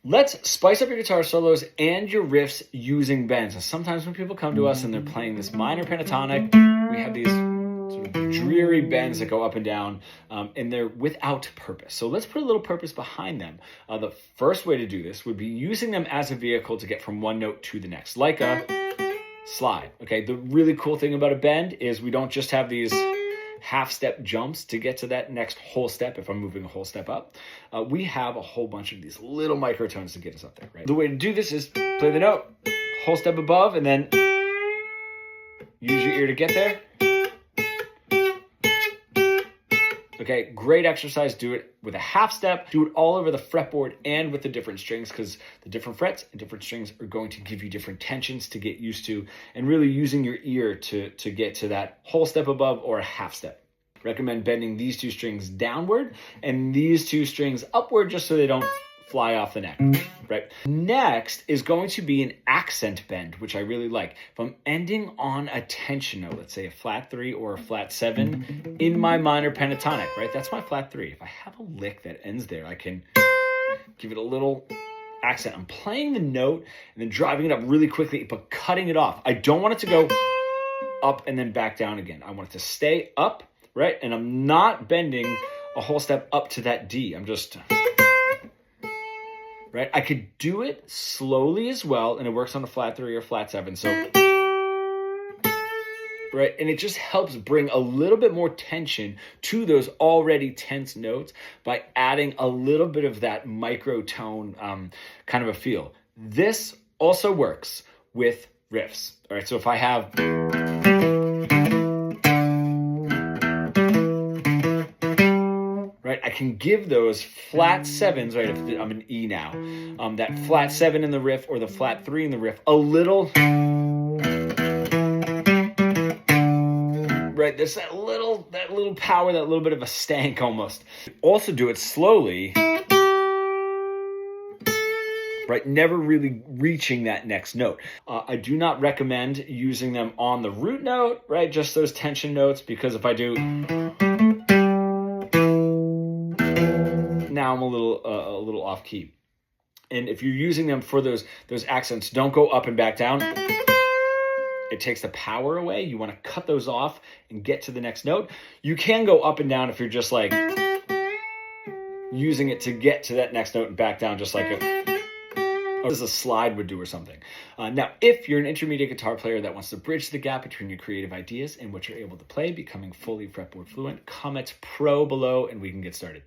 Let's spice up your guitar solos and your riffs using bends. And sometimes when people come to us and they're playing this minor pentatonic, we have these sort of dreary bends that go up and down, and they're without purpose. So let's put a little purpose behind them. The first way to do this would be using them as a vehicle to get from one note to the next, like a slide. Okay, the really cool thing about a bend is we don't just have these half-step jumps to get to that next whole step if I'm moving a whole step up. We have a whole bunch of these little microtones to get us up there, right? The way to do this is play the note, whole step above, and then use your ear to get there. Okay, great exercise. Do it with a half step. Do it all over the fretboard and with the different strings, because the different frets and different strings are going to give you different tensions to get used to, and really using your ear to get to that whole step above or a half step. Recommend bending these two strings downward and these two strings upward just so they don't fly off the neck, right? Next is going to be an accent bend, which I really like. If I'm ending on a tension note, let's say a flat 3 or a flat 7 in my minor pentatonic, right? That's my flat 3. If I have a lick that ends there, I can give it a little accent. I'm playing the note and then driving it up really quickly, but cutting it off. I don't want it to go up and then back down again. I want it to stay up, right? And I'm not bending a whole step up to that D. I'm just... right? I could do it slowly as well, and it works on a flat 3 or flat 7. So, right? And it just helps bring a little bit more tension to those already tense notes by adding a little bit of that microtone kind of a feel. This also works with riffs. All right, so if I have... I can give those flat 7s, right, if I'm an E now, that flat 7 in the riff or the flat 3 in the riff, a little, right, there's that little power, that little bit of a stank almost. Also do it slowly, right, never really reaching that next note. I do not recommend using them on the root note, right, just those tension notes, because if I do... now I'm a little off key. And if you're using them for those accents, don't go up and back down. It takes the power away. You want to cut those off and get to the next note. You can go up and down if you're just like using it to get to that next note and back down, just like as a slide would do or something. Now, if you're an intermediate guitar player that wants to bridge the gap between your creative ideas and what you're able to play, becoming fully fretboard fluent, comment pro below and we can get started.